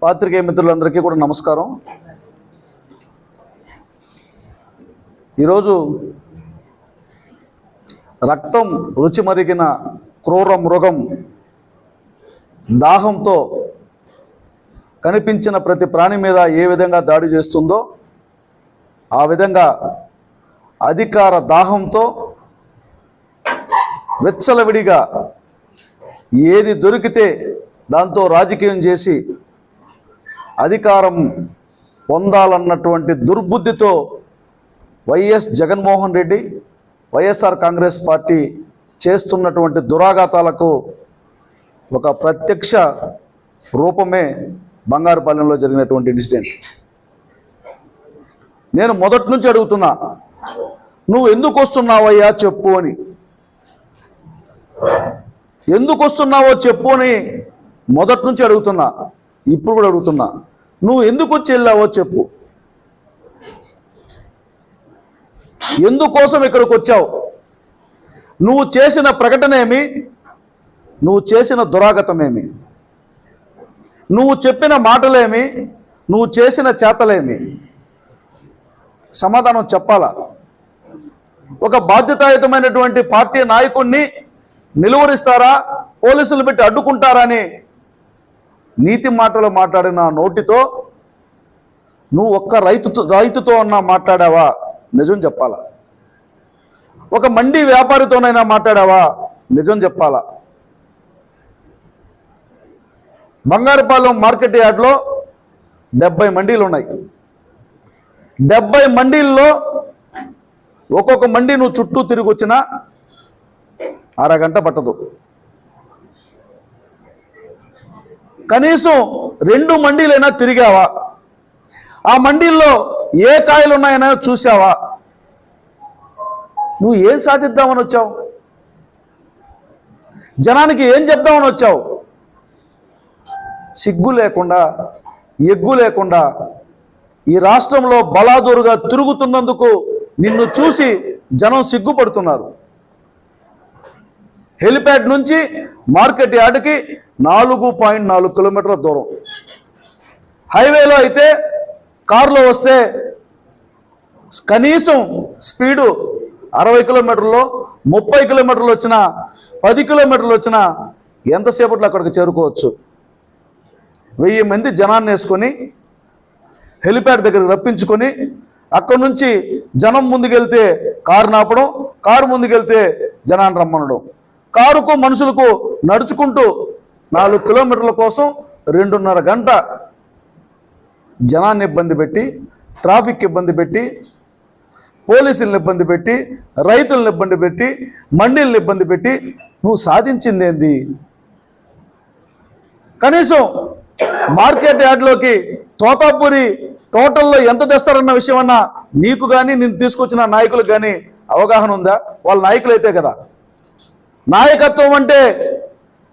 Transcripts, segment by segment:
పాత్రికేయ మిత్రులందరికీ కూడా నమస్కారం. ఈరోజు రక్తం రుచి మరిగిన క్రూర మృగం దాహంతో కనిపించిన ప్రతి ప్రాణి మీద ఏ విధంగా దాడి చేస్తుందో ఆ విధంగా అధికార దాహంతో వెచ్చలవిడిగా ఏది దొరికితే దాంతో రాజకీయం చేసి అధికారం పొందాలన్నటువంటి దుర్బుద్ధితో వైఎస్ జగన్మోహన్ రెడ్డి వైఎస్ఆర్ కాంగ్రెస్ పార్టీ చేస్తున్నటువంటి దురాఘాతాలకు ఒక ప్రత్యక్ష రూపమే బంగారుపాలెంలో జరిగినటువంటి ఇన్సిడెంట్. నేను మొదటి నుంచి అడుగుతున్నా, నువ్వు ఎందుకు వస్తున్నావయ్యా చెప్పు అని. ఎందుకు వస్తున్నావో చెప్పు అని మొదటి నుంచి అడుగుతున్నా, ఇప్పుడు కూడా అడుగుతున్నా. నువ్వు ఎందుకు వచ్చి వెళ్ళావో చెప్పు. ఎందుకోసం ఇక్కడికి వచ్చావు? నువ్వు చేసిన ప్రకటనేమి? నువ్వు చేసిన దురాగతమేమి? నువ్వు చెప్పిన మాటలేమి? నువ్వు చేసిన చేతలేమి? సమాధానం చెప్పాలా? ఒక బాధ్యతాయుతమైనటువంటి పార్టీ నాయకుడిని నిలువరిస్తారా, పోలీసులు పెట్టి అడ్డుకుంటారని నీతి మాటలు మాట్లాడిన నోటితో నువ్వు ఒక్క రైతుతో అన్నా మాట్లాడావా? నిజం చెప్పాలా? ఒక మండీ వ్యాపారితోనైనా మాట్లాడావా? నిజం చెప్పాలా? బంగారుపాలెం మార్కెట్ యార్డ్లో 70 మండీలు ఉన్నాయి. 70 మండీల్లో ఒక్కొక్క మండీ నువ్వు చుట్టూ తిరిగి వచ్చినా అరగంట పట్టదు. కనీసం 2 మండీలైనా తిరిగావా? ఆ మండీల్లో ఏ కాయలు ఉన్నాయైనా చూసావా? నువ్వు ఏం సాధిద్దామని వచ్చావు? జనానికి ఏం చెప్దామని వచ్చావు? సిగ్గు లేకుండా, ఎగ్గు లేకుండా ఈ రాష్ట్రంలో బలాదూరుగా తిరుగుతున్నందుకు నిన్ను చూసి జనం సిగ్గుపడుతున్నారు. హెలిప్యాడ్ నుంచి మార్కెట్ యార్డ్కి 4.4 కిలోమీటర్ల దూరం. హైవేలో అయితే కారులో వస్తే కనీసం స్పీడు 60 కిలోమీటర్లో, 30 కిలోమీటర్లు వచ్చినా, 10 కిలోమీటర్లు వచ్చినా ఎంతసేపట్లో అక్కడికి చేరుకోవచ్చు. 1000 మంది జనాన్ని వేసుకొని హెలిప్యాడ్ దగ్గరికి రప్పించుకొని అక్కడి నుంచి జనం ముందుకెళ్తే కారు నాపడం, కారు ముందుకెళ్తే జనాన్ని రమ్మనడం, కారుకు మనుషులకు నడుచుకుంటూ 4 కిలోమీటర్ల కోసం 2.5 గంట జనాన్ని ఇబ్బంది పెట్టి, ట్రాఫిక్ ఇబ్బంది పెట్టి, పోలీసులను ఇబ్బంది పెట్టి, రైతులను ఇబ్బంది పెట్టి, మండీలను ఇబ్బంది పెట్టి నువ్వు సాధించింది ఏంది? కనీసం మార్కెట్ యార్డ్లోకి తోతాపూరి టోటల్లో ఎంత తెస్తారన్న విషయం అన్నా నీకు కానీ నేను తీసుకొచ్చిన నాయకులకు కానీ అవగాహన ఉందా? వాళ్ళ నాయకులైతే కదా. నాయకత్వం అంటే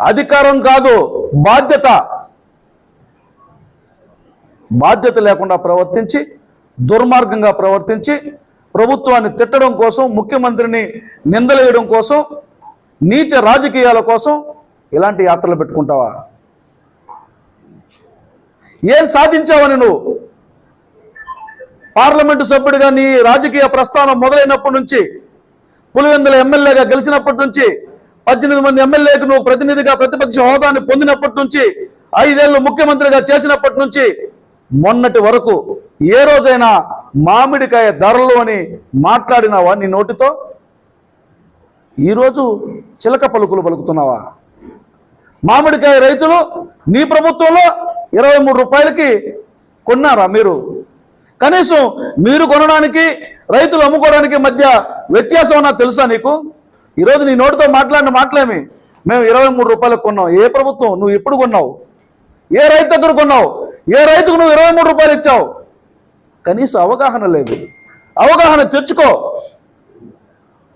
అధికారం కాదు, బాధ్యత. బాధ్యత లేకుండా ప్రవర్తించి, దుర్మార్గంగా ప్రవర్తించి, ప్రభుత్వాన్ని తిట్టడం కోసం, ముఖ్యమంత్రిని నిందలేయడం కోసం, నీచ రాజకీయాల కోసం ఇలాంటి యాత్రలు పెట్టుకుంటావా? ఏం సాధించావని నువ్వు? పార్లమెంటు సభ్యుడిగా నీ రాజకీయ ప్రస్థానం మొదలైనప్పటి నుంచి, పులివెందుల ఎమ్మెల్యేగా గెలిచినప్పటి నుంచి, 18 మంది ఎమ్మెల్యేకు నువ్వు ప్రతినిధిగా ప్రతిపక్ష హోదాన్ని పొందినప్పటి నుంచి, 5 ఏళ్ళు ముఖ్యమంత్రిగా చేసినప్పటి నుంచి మొన్నటి వరకు ఏ రోజైనా మామిడికాయ ధరలు అని మాట్లాడినావా నీ నోటితో? ఈరోజు చిలక పలుకులు పలుకుతున్నావా? మామిడికాయ రైతులు నీ ప్రభుత్వంలో 23 రూపాయలకి కొన్నారా మీరు? కనీసం మీరు కొనడానికి, రైతులు అమ్ముకోవడానికి మధ్య వ్యత్యాసం అన్నా తెలుసా నీకు? ఈరోజు నీ నోటితో మాట్లాడిన మాటలేమి? మేము 23 రూపాయలకు కొన్నాం. ఏ ప్రభుత్వం? నువ్వు ఎప్పుడు కొన్నావు? ఏ రైతు దగ్గర కొన్నావు? ఏ రైతుకు నువ్వు 23 రూపాయలు ఇచ్చావు? కనీసం అవగాహన లేదు. అవగాహన తెచ్చుకో.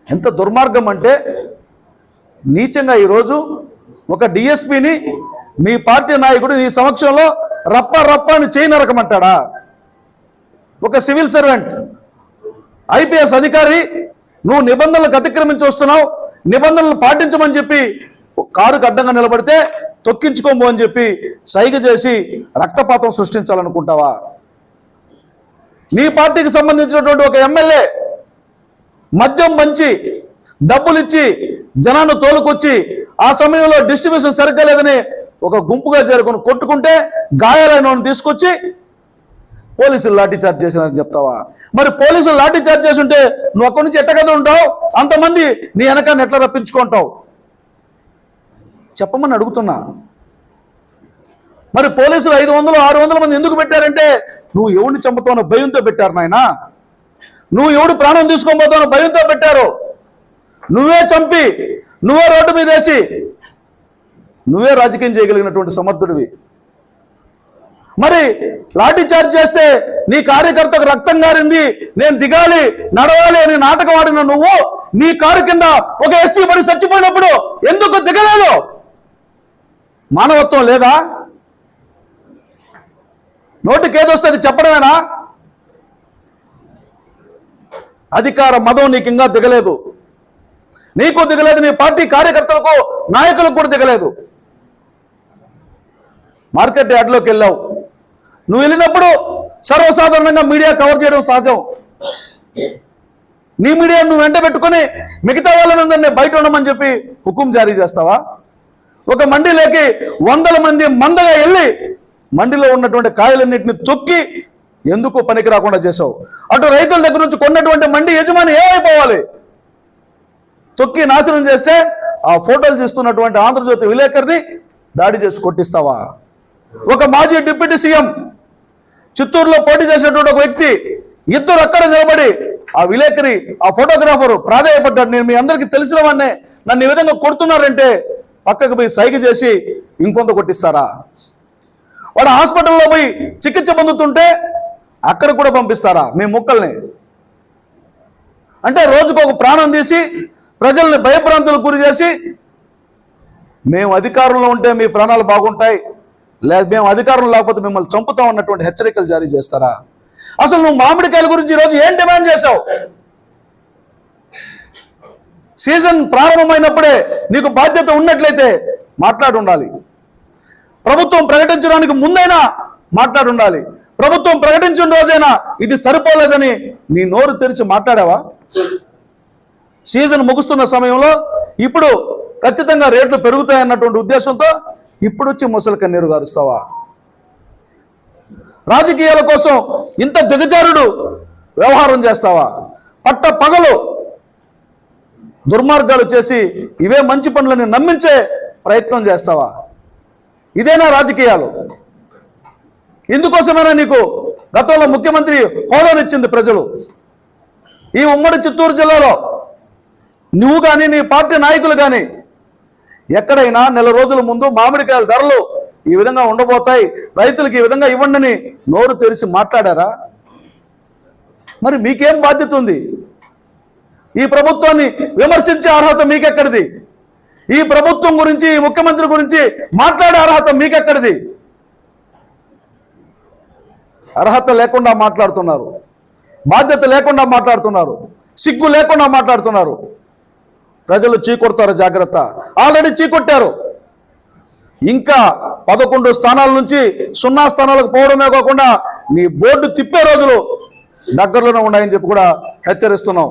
ఎంత దుర్మార్గం అంటే, నీచంగా ఈరోజు ఒక డిఎస్పీని మీ పార్టీ నాయకుడు నీ సమక్షంలో రప్ప రప్ప అని చేయి నరకమంటాడా? ఒక సివిల్ సర్వెంట్, ఐపీఎస్ అధికారి నువ్వు నిబంధనలకు అతిక్రమించి వస్తున్నావు, నిబంధనలు పాటించమని చెప్పి కారుకు అడ్డంగా నిలబడితే తొక్కించుకోమో అని చెప్పి సైగ చేసి రక్తపాతం సృష్టించాలనుకుంటావా? నీ పార్టీకి సంబంధించినటువంటి ఒక ఎమ్మెల్యే మద్యం పంచి డబ్బులిచ్చి జనాన్ని తోలుకొచ్చి ఆ సమయంలో డిస్ట్రిబ్యూషన్ సరిగ్గా లేదని ఒక గుంపుగా చేరుకొని కొట్టుకుంటే గాయాలైన వాళ్ళని తీసుకొచ్చి పోలీసులు లాఠీ చార్జ్ చేసినారని చెప్తావా? మరి పోలీసులు లాఠీ చార్జ్ చేసి ఉంటే నువ్వు అక్కడి నుంచి ఎట్టగదా ఉంటావు? అంతమంది నీ వెనకాన్ని ఎట్లా రప్పించుకుంటావు? చెప్పమని అడుగుతున్నా. మరి పోలీసులు 500, 600 మంది ఎందుకు పెట్టారంటే నువ్వు ఎవడిని చంపుతావో భయంతో పెట్టారు నాయన. నువ్వు ఎవడు ప్రాణం తీసుకొని పోతావో భయంతో పెట్టారు. నువ్వే చంపి నువ్వే రోడ్డు మీద వేసి నువ్వే రాజకీయం చేయగలిగినటువంటి సమర్థుడివి. మరి లాఠీ చార్జ్ చేస్తే నీ కార్యకర్తకు రక్తం గారింది, నేను దిగాలి నడవాలి అని నాటకం ఆడిన నువ్వు నీ కారు కింద ఒక ఎస్సీ పడి చచ్చిపోయినప్పుడు ఎందుకు దిగలేదు? మానవత్వం లేదా? నోటికి ఏదొస్తుంది చెప్పడమేనా? అధికార మదం నీకు ఇంకా దిగలేదు. నీకు దిగలేదు, నీ పార్టీ కార్యకర్తలకు నాయకులకు కూడా దిగలేదు. మార్కెట్ యార్డ్లోకి వెళ్ళావు. నువ్వు వెళ్ళినప్పుడు సర్వసాధారణంగా మీడియా కవర్ చేయడం సహజం. నీ మీడియా నువ్వు వెంట పెట్టుకుని మిగతా వాళ్ళందరినీ బయట ఉండమని చెప్పి హుకుం జారీ చేస్తావా? ఒక మండీలోకి 100 మంది మందగా వెళ్ళి మండీలో ఉన్నటువంటి కాయలన్నింటినీ తొక్కి ఎందుకు పనికి రాకుండా చేసావు? అటు రైతుల దగ్గర నుంచి కొన్నటువంటి మండీ యజమాని ఏమైపోవాలి? తొక్కి నాశనం చేస్తే ఆ ఫోటోలు చేస్తున్నటువంటి ఆంధ్రజ్యోతి విలేకరిని దాడి చేసి కొట్టిస్తావా? ఒక మాజీ డిప్యూటీ సీఎం చిత్తూరులో పోటీ చేసేటువంటి ఒక వ్యక్తి, ఇద్దరు అక్కడ నిలబడి ఆ విలేకరి ఆ ఫోటోగ్రాఫరు ప్రాధాయపడ్డాడు. నేను మీ అందరికీ తెలిసిన వాడినే, నన్ను ఈ విధంగా కొడుతున్నారంటే పక్కకు పోయి సైగ చేసి ఇంకొంత కొట్టిస్తారా? వాడు హాస్పిటల్లో పోయి చికిత్స పొందుతుంటే అక్కడ కూడా పంపిస్తారా మీ ముక్కల్ని? అంటే రోజుకు ఒక ప్రాణం తీసి ప్రజల్ని భయభ్రాంతులకు గురి చేసి మేము అధికారంలో ఉంటే మీ ప్రాణాలు బాగుంటాయి, లేదా మేము అధికారంలో లేకపోతే మిమ్మల్ని చంపుతాం అన్నటువంటి హెచ్చరికలు జారీ చేస్తారా? అసలు నువ్వు మామిడికాయల గురించి ఈరోజు ఏం డిమాండ్ చేశావు? సీజన్ ప్రారంభమైనప్పుడే నీకు బాధ్యత ఉన్నట్లయితే మాట్లాడి ఉండాలి. ప్రభుత్వం ప్రకటించడానికి ముందైనా మాట్లాడి ఉండాలి. ప్రభుత్వం ప్రకటించిన రోజైనా ఇది సరిపోలేదని నీ నోరు తెరిచి మాట్లాడావా? సీజన్ ముగుస్తున్న సమయంలో ఇప్పుడు ఖచ్చితంగా రేట్లు పెరుగుతాయన్నటువంటి ఉద్దేశంతో ఇప్పుడు వచ్చి ముసలి కన్నీరు గారుస్తావా? రాజకీయాల కోసం ఇంత దిగజారుడు వ్యవహారం చేస్తావా? పట్ట పగలు దుర్మార్గాలు చేసి ఇవే మంచి పనులని నమ్మించే ప్రయత్నం చేస్తావా? ఇదేనా రాజకీయాలు? ఇందుకోసమైనా నీకు గతంలో ముఖ్యమంత్రి హోదానిచ్చింది ప్రజలు. ఈ ఉమ్మడి చిత్తూరు జిల్లాలో నువ్వు కానీ నీ పార్టీ నాయకులు కానీ ఎక్కడైనా నెల రోజుల ముందు మామిడికాయల ధరలు ఈ విధంగా ఉండబోతాయి, రైతులకు ఈ విధంగా ఇవ్వండి నోరు తెరిచి మాట్లాడారా? మరి మీకేం బాధ్యత ఉంది? ఈ ప్రభుత్వాన్ని విమర్శించే అర్హత మీకెక్కడిది? ఈ ప్రభుత్వం గురించి, ఈ ముఖ్యమంత్రి గురించి మాట్లాడే అర్హత మీకెక్కడిది? అర్హత లేకుండా మాట్లాడుతున్నారు, బాధ్యత లేకుండా మాట్లాడుతున్నారు, సిగ్గు లేకుండా మాట్లాడుతున్నారు. ప్రజలు చీకొడతారు, జాగ్రత్త. ఆల్రెడీ చీకొట్టారు. ఇంకా 11 స్థానాల నుంచి 0 స్థానాలకు పోవడమే కాకుండా నీ బోర్డు తిప్పే రోజులు దగ్గరలోనే ఉన్నాయని చెప్పి కూడా హెచ్చరిస్తున్నాం.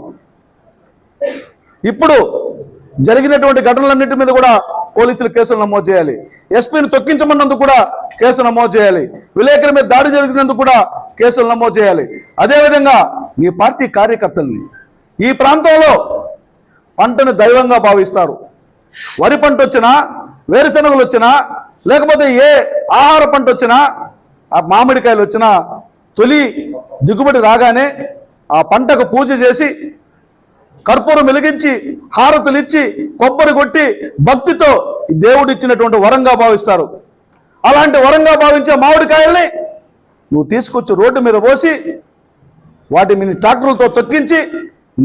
ఇప్పుడు జరిగినటువంటి ఘటనలన్నింటి మీద కూడా పోలీసులు కేసులు నమోదు చేయాలి. ఎస్పీని తొక్కించమన్నందుకు కూడా కేసు నమోదు చేయాలి. విలేకరుల మీద దాడి జరిగినందుకు కూడా కేసులు నమోదు చేయాలి. అదేవిధంగా నీ పార్టీ కార్యకర్తల్ని ఈ ప్రాంతంలో పంటను దైవంగా భావిస్తారు. వరి పంట వచ్చినా, వేరుశనగలు వచ్చినా, లేకపోతే ఏ ఆహార పంట వచ్చినా, ఆ మామిడికాయలు వచ్చినా తొలి దిగుబడి రాగానే ఆ పంటకు పూజ చేసి కర్పూరం వెలిగించి హారతులు ఇచ్చి కొబ్బరి కొట్టి భక్తితో దేవుడు ఇచ్చినటువంటి వరంగా భావిస్తారు. అలాంటి వరంగా భావించే మామిడికాయల్ని నువ్వు తీసుకొచ్చి రోడ్డు మీద పోసి వాటి మీ ట్రాక్టర్లతో తొక్కించి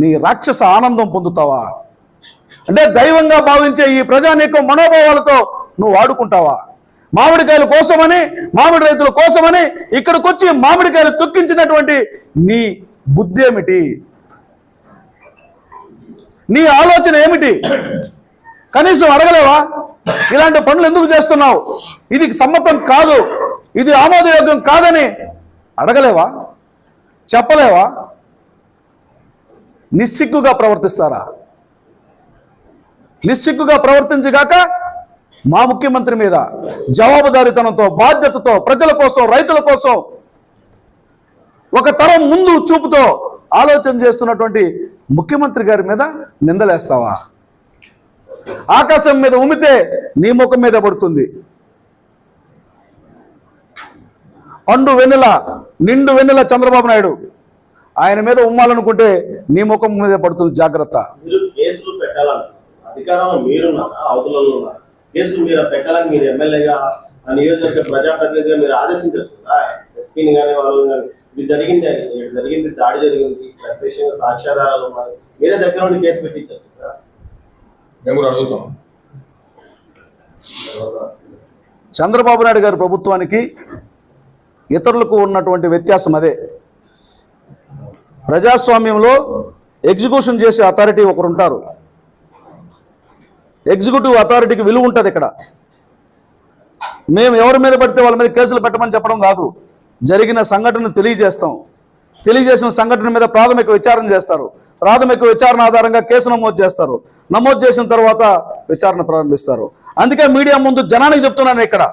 నీ రాక్షస ఆనందం పొందుతావా? అంటే దైవంగా భావించే ఈ ప్రజానీకం మనోభావాలతో నువ్వు ఆడుకుంటావా? మామిడికాయల కోసమని, మామిడి రైతుల కోసమని ఇక్కడికి వచ్చి మామిడికాయలు తొక్కించినటువంటి నీ బుద్ధి ఏమిటి? నీ ఆలోచన ఏమిటి? కనీసం అడగలేవా? ఇలాంటి పనులు ఎందుకు చేస్తున్నావు, ఇది సమ్మతం కాదు, ఇది ఆమోదయోగ్యం కాదని అడగలేవా, చెప్పలేవా? నిస్సిగ్గుగా ప్రవర్తిస్తారా? నిస్సిగ్గుగా ప్రవర్తించగాక మా ముఖ్యమంత్రి మీద జవాబుదారీతనంతో, బాధ్యతతో, ప్రజల కోసం, రైతుల కోసం ఒక తరం ముందు చూపుతో ఆలోచన చేస్తున్నటువంటి ముఖ్యమంత్రి గారి మీద నిందలేస్తావా? ఆకాశం మీద ఉమితే నీ ముఖం మీద పడుతుంది. పండు వెన్నెల, నిండు వెన్నెల చంద్రబాబు నాయుడు, ఆయన మీద ఉమ్మాలనుకుంటే నీ ముఖం మీద పడుతుంది. జాగ్రత్త. కేసులు పెట్టాలని అధికారంలో మీరున్నారా, అవతలలో ఉన్నారు? కేసులు మీరు పెట్టాలని మీరు ఎమ్మెల్యేగా, ఆ నియోజకవర్గ ప్రజాప్రతినిధిగా మీరు ఆదేశించవచ్చు కదా, ఎస్పీని కానీ వాళ్ళు కానీ. ఇది జరిగింది, దాడి జరిగింది, ప్రత్యక్షంగా సాక్ష్యాధారాలు ఉన్నాయి, మీరే దగ్గర ఉండి కేసు పెట్టించవచ్చు కదా. మేము కూడా అడుగుతాం. చంద్రబాబు నాయుడు గారి ప్రభుత్వానికి ఇతరులకు ఉన్నటువంటి వ్యత్యాసం అదే. ప్రజాస్వామ్యంలో ఎగ్జిక్యూషన్ చేసే అథారిటీ ఒకరు ఉంటారు. ఎగ్జిక్యూటివ్ అథారిటీకి విలువ ఉంటుంది. ఇక్కడ మేము ఎవరి మీద పడితే వాళ్ళ మీద కేసులు పెట్టమని చెప్పడం కాదు, జరిగిన సంఘటనను తెలియజేస్తాం. తెలియజేసిన సంఘటన మీద ప్రాథమిక విచారణ చేస్తారు. ప్రాథమిక విచారణ ఆధారంగా కేసు నమోదు చేస్తారు. నమోదు చేసిన తర్వాత విచారణ ప్రారంభిస్తారు. అందుకే మీడియా ముందు జనానికి చెప్తున్నాను, ఇక్కడ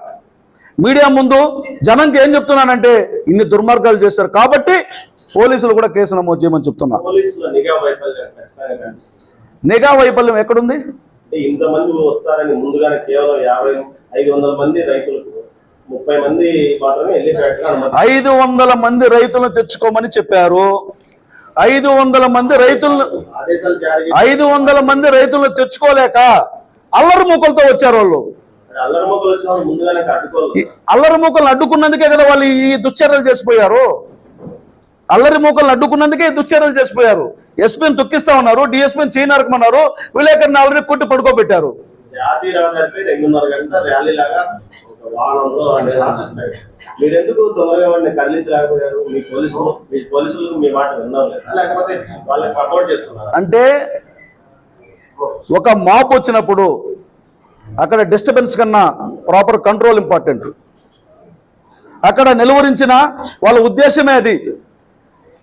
మీడియా ముందు జనంకి ఏం చెప్తున్నానంటే, ఇన్ని దుర్మార్గాలు చేస్తారు కాబట్టి పోలీసులు కూడా కేసు నమోదు చేయమని చెప్తున్నా. నిఘా వైఫల్యం ఎక్కడుంది? ఇంతమంది వస్తారని ముందుగానే కేవలం 500 మంది రైతులకు 30 మంది మాత్రమే 500 మంది రైతులను తెచ్చుకోమని చెప్పారు. 500 మంది రైతులను 500 మంది రైతులను తెచ్చుకోలేక అల్లరి మూకలతో వచ్చారు వాళ్ళు. అల్లరి మూకలను అడ్డుకున్నందుకే కదా వాళ్ళు ఈ దుశ్చర్యలు చేసిపోయారు. అల్లరి మూకలను అడ్డుకున్నందుకే దుశ్చర్యలు చేసిపోయారు. ఎస్పీని తొక్కిస్తా ఉన్నారు, డిఎస్పీని చేయనరకమన్నారు, విలేకరుని ఆల్రెడీ కొట్టి పడుకోబెట్టారు. జాతీయ రహదారిపై 2.5 గంటల ర్యాలీ లాగా ఒక వాహనంలో రాసిస్తారు. మీరెందుకు తొందరగా వాడిని కదిలించలేకపోయారు? మీ పోలీసులకు మీ మాట విన్నాం లేదా, లేకపోతే వాళ్ళకి సపోర్ట్ చేస్తున్నారు? అంటే ఒక మాప్ వచ్చినప్పుడు అక్కడ డిస్టర్బెన్స్ కన్నా ప్రాపర్ కంట్రోల్ ఇంపార్టెంట్. అక్కడ నిలువరించిన వాళ్ళ ఉద్దేశమే అది.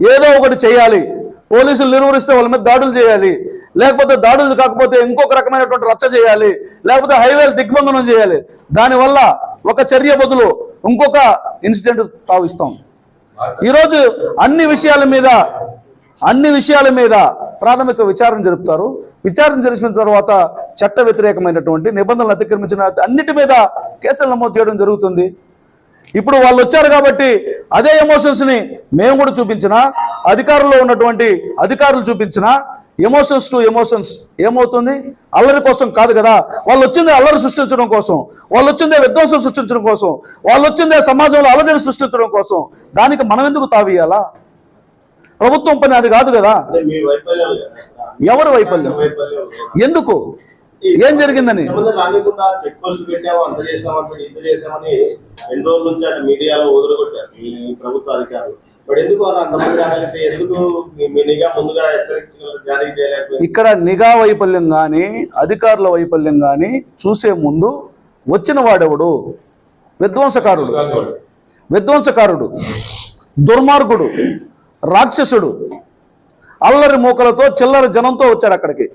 ఏదో ఒకటి చేయాలి, పోలీసులు నిర్వహిస్తే వాళ్ళ మీద దాడులు చేయాలి, లేకపోతే దాడులు కాకపోతే ఇంకొక రకమైనటువంటి రచ్చ చేయాలి, లేకపోతే హైవేలు దిగ్బంధనం చేయాలి. దానివల్ల ఒక చర్య బదులు ఇంకొక ఇన్సిడెంట్ తావిస్తాం. ఈరోజు అన్ని విషయాల మీద ప్రాథమిక విచారణ జరుపుతారు. విచారణ జరిపిన తర్వాత చట్ట వ్యతిరేకమైనటువంటి నిబంధనలు అతిక్రమించిన అన్నిటి మీద కేసులు నమోదు చేయడం జరుగుతుంది. ఇప్పుడు వాళ్ళు వచ్చారు కాబట్టి అదే ఎమోషన్స్ని మేము కూడా చూపించినా, అధికారంలో ఉన్నటువంటి అధికారులు చూపించినా, ఎమోషన్స్ టు ఎమోషన్స్ ఏమవుతుంది? అల్లరి కోసం కాదు కదా. వాళ్ళు వచ్చిందే అల్లరి సృష్టించడం కోసం, వాళ్ళు వచ్చిందే విధ్వంసం సృష్టించడం కోసం, వాళ్ళు వచ్చిందే సమాజంలో అలజడి సృష్టించడం కోసం. దానికి మనం ఎందుకు తావియాలా? ప్రభుత్వం పని అది కాదు కదా. ఎవరి వైఫల్యం? ఎందుకు? ఏం జరిగిందని? చెక్ పోస్ట్ పెట్టాము, అంత చేసామంత ఇంత చేసామని 2 రోజుల నుంచి అటు మీడియాలో వదిలికొట్టారు ఈ ప్రభుత్వ అధికారులు. మరి ఎందుకు అంతమంది రాగలిగితే ఎందుకు మీ నిఘా ముందుగా హెచ్చరించగల జారీ చేయలేకపోయింది? ఇక్కడ నిఘా వైఫల్యం కానీ అధికారుల వైఫల్యం కానీ చూసే ముందు వచ్చిన వాడెవడు? విధ్వంసకారుడు, దుర్మార్గుడు, రాక్షసుడు, అల్లరి మూకలతో చిల్లర జనంతో వచ్చాడు అక్కడికి.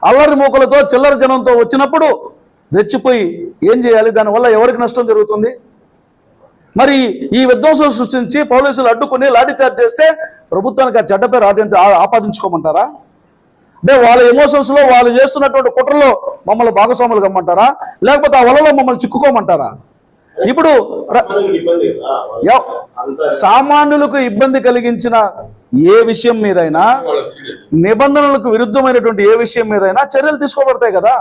అల్లరి మూకలతో చిల్లర జనంతో వచ్చినప్పుడు రెచ్చిపోయి ఏం చేయాలి? దానివల్ల ఎవరికి నష్టం జరుగుతుంది? మరి ఈ విధ్వంసం సృష్టించి పోలీసులు అడ్డుకుని లాఠీచార్జ్ చేస్తే ప్రభుత్వానికి ఆ చెడ్డ పేరు ఆపాదించుకోమంటారా? అంటే వాళ్ళ ఎమోషన్స్లో వాళ్ళు చేస్తున్నటువంటి కుట్రలో మమ్మల్ని భాగస్వాములు కమ్మంటారా, లేకపోతే ఆ వలలో మమ్మల్ని చిక్కుకోమంటారా? ఇప్పుడు సామాన్యులకు ఇబ్బంది కలిగించిన ఏ విషయం మీదైనా, నిబంధనలకు విరుద్ధమైనటువంటి ఏ విషయం మీదైనా చర్యలు తీసుకోబడతాయి కదా.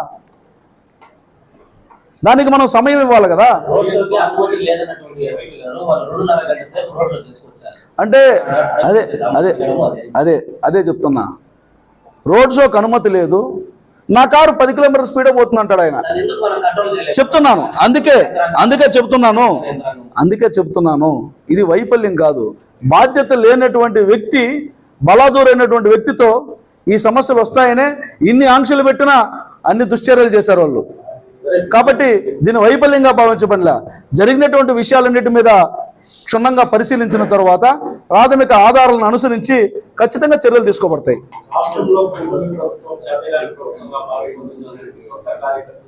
దానికి మనం సమయం ఇవ్వాలి కదా. అంటే అదే చెప్తున్నా. రోడ్ షోకి అనుమతి లేదు, నా కారు 10 కిలోమీటర్ స్పీడ్ పోతుంది అంటాడు ఆయన. చెప్తున్నాను, అందుకే చెప్తున్నాను ఇది వైఫల్యం కాదు. బాధ్యత లేనటువంటి వ్యక్తి, బలాదూరైనటువంటి వ్యక్తితో ఈ సమస్యలు వస్తాయనే ఇన్ని ఆంక్షలు పెట్టినా అన్ని దుశ్చర్యలు చేశారు వాళ్ళు. కాబట్టి దీన్ని వైఫల్యంగా భావించబడిలా. జరిగినటువంటి విషయాలన్నిటి మీద క్షుణ్ణంగా పరిశీలించిన తర్వాత ప్రాథమిక ఆధారాలను అనుసరించి ఖచ్చితంగా చర్యలు తీసుకోబడతాయి. రాష్ట్రంలో ప్రభుత్వం చేతగాని ప్రభుత్వంగా మారిపోతుందని సొంత కార్యకర్తలు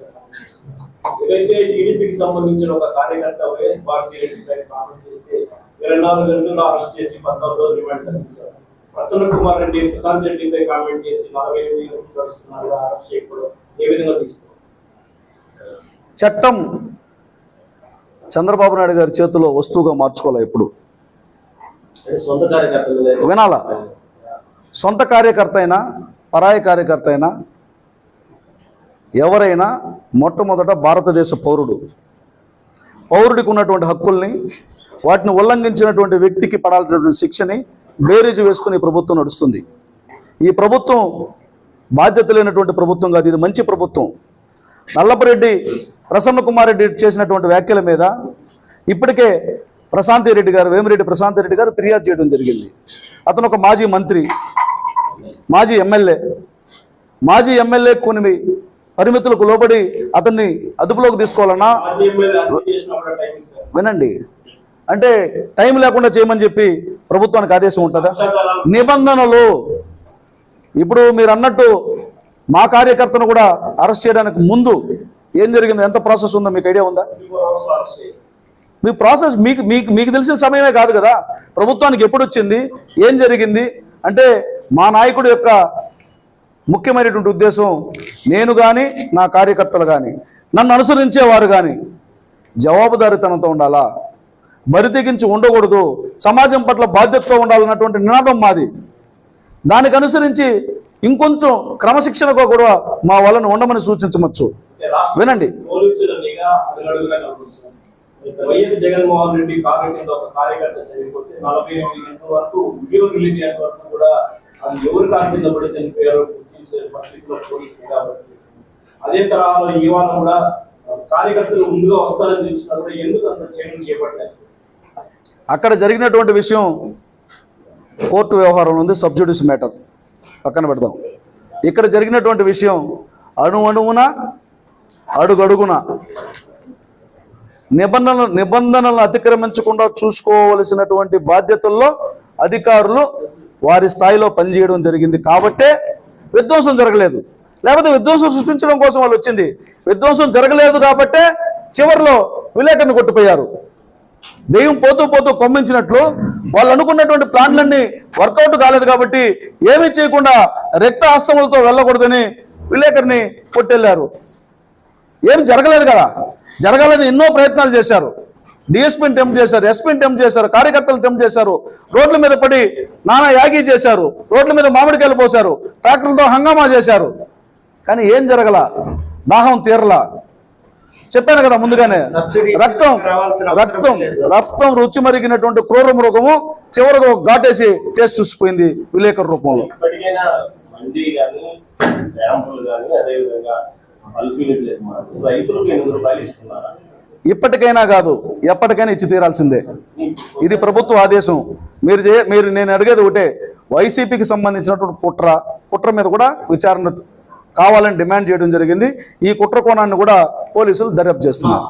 ఏదైతే టీడీపీకి సంబంధించిన ఒక కార్యకర్త వైఎస్ భారతీ రెడ్డిపై కామెంట్ చేస్తే 24 గంటల్లో అరెస్ట్ చేసి 14 రోజులు రిమాండ్ తప్పించారు. ప్రసన్న కుమార్ రెడ్డి ప్రశాంత్ రెడ్డిపై కామెంట్ చేసి 48 గంటలు గడుస్తున్నారు, అరెస్ట్ చేయకపోవడం ఏ విధంగా తీసుకున్నారు? చట్టం చంద్రబాబు నాయుడు గారి చేతిలో వస్తువుగా మార్చుకోవాలి. ఎప్పుడు సొంత కార్యకర్తలు వినాలా? సొంత కార్యకర్త అయినా పరాయి కార్యకర్త అయినా ఎవరైనా మొట్టమొదట భారతదేశ పౌరుడికి ఉన్నటువంటి హక్కుల్ని, వాటిని ఉల్లంఘించినటువంటి వ్యక్తికి పడాల్సినటువంటి శిక్షని బేరీజు వేసుకుని ఈ ప్రభుత్వం నడుస్తుంది. ఈ ప్రభుత్వం బాధ్యత లేనటువంటి ప్రభుత్వం కాదు, ఇది మంచి ప్రభుత్వం. నల్లపరెడ్డి ప్రసన్న కుమార్ రెడ్డి చేసినటువంటి వ్యాఖ్యల మీద ఇప్పటికే వేమిరెడ్డి ప్రశాంత్ రెడ్డి గారు ఫిర్యాదు చేయడం జరిగింది. అతను ఒక మాజీ మంత్రి, మాజీ ఎమ్మెల్యే కొన్ని పరిమితులకు లోబడి అతన్ని అదుపులోకి తీసుకోవాలన్నా వినండి, అంటే టైం లేకుండా చేయమని చెప్పి ప్రభుత్వానికి ఆదేశం ఉంటుందా? నిబంధనలు. ఇప్పుడు మీరు అన్నట్టు మా కార్యకర్తను కూడా అరెస్ట్ చేయడానికి ముందు ఏం జరిగిందో, ఎంత ప్రాసెస్ ఉందో మీకు ఐడియా ఉందా? మీ ప్రాసెస్ మీకు తెలిసిన సమయమే కాదు కదా. ప్రభుత్వానికి ఎప్పుడు వచ్చింది, ఏం జరిగింది అంటే మా నాయకుడి యొక్క ముఖ్యమైనటువంటి ఉద్దేశం, నేను కానీ నా కార్యకర్తలు కానీ నన్ను అనుసరించేవారు కానీ జవాబుదారీతనంతో ఉండాలా, బరితెగించి ఉండకూడదు, సమాజం పట్ల బాధ్యతతో ఉండాలన్నటువంటి నినాదం మాది. దానికి అనుసరించి ఇంకొంచెం క్రమశిక్షణగా కూడా మా వాళ్ళని ఉండమని సూచించవచ్చు. వినండి, వైఎస్ జగన్మోహన్ రెడ్డి కారు కింద ఒక కార్యకర్త చనిపోతే 48 గంటల వరకు వీడియో రిలీజ్ అయిన వరకు కూడా అది ఎవరు కారు కింద పడి చనిపోయారో గుర్తించే పరిస్థితిలో పోలీసులు కాబట్టి అదే తరహాలో ఇవాళ కూడా కార్యకర్తలు ముందుగా వస్తారని తెలిసినా కూడా ఎందుకు అంత చర్యలు చేపట్టారు? అక్కడ జరిగినటువంటి విషయం కోర్టు వ్యవహారంలో ఉంది, సబ్జుడిస్ మ్యాటర్ పక్కన పెడదాం. ఇక్కడ జరిగినటువంటి విషయం అణువున అడుగడుగున నిబంధనలను అతిక్రమించకుండా చూసుకోవలసినటువంటి బాధ్యతల్లో అధికారులు వారి స్థాయిలో పనిచేయడం జరిగింది కాబట్టే విధ్వంసం జరగలేదు. లేకపోతే విధ్వంసం సృష్టించడం కోసం వాళ్ళు వచ్చింది. విధ్వంసం జరగలేదు కాబట్టే చివరిలో విలేకరుని కొట్టిపోయారు. దెయ్యం పోతూ పోతూ కొమ్మించినట్లు వాళ్ళు అనుకున్నటువంటి ప్లాన్లన్నీ వర్కౌట్ కాలేదు కాబట్టి ఏమీ చేయకుండా రక్త హస్తములతో వెళ్ళకూడదని విలేకరుని కొట్టెళ్ళారు. ఏం జరగలేదు కదా, జరగాలని ఎన్నో ప్రయత్నాలు చేశారు. డిఎస్పీని టెంప్ట్ చేశారు, ఎస్పీని టెంప్ట్ చేశారు, కార్యకర్తలు టెంప్ట్ చేశారు, రోడ్ల మీద పడి నానా యాగి చేశారు, రోడ్ల మీద మామిడికాయలు పోశారు, ట్రాక్టర్లతో హంగామా చేశారు. కానీ ఏం జరగల, దాహం తీరలా. చెప్పాను కదా ముందుగానే, రక్తం రుచి మరిగినటువంటి క్రూర మృగము చివరకు ఘాటేసి టేస్ట్ చూసిపోయింది విలేకరు రూపంలో. ఇప్పటికైనా కాదు, ఎప్పటికైనా ఇచ్చి తీరాల్సిందే. ఇది ప్రభుత్వ ఆదేశం. నేను అడిగేది ఒకటే, వైసీపీకి సంబంధించినటువంటి కుట్ర మీద కూడా విచారణ కావాలని డిమాండ్ చేయడం జరిగింది. ఈ కుట్ర కోణాన్ని కూడా పోలీసులు దర్యాప్తు చేస్తున్నారు.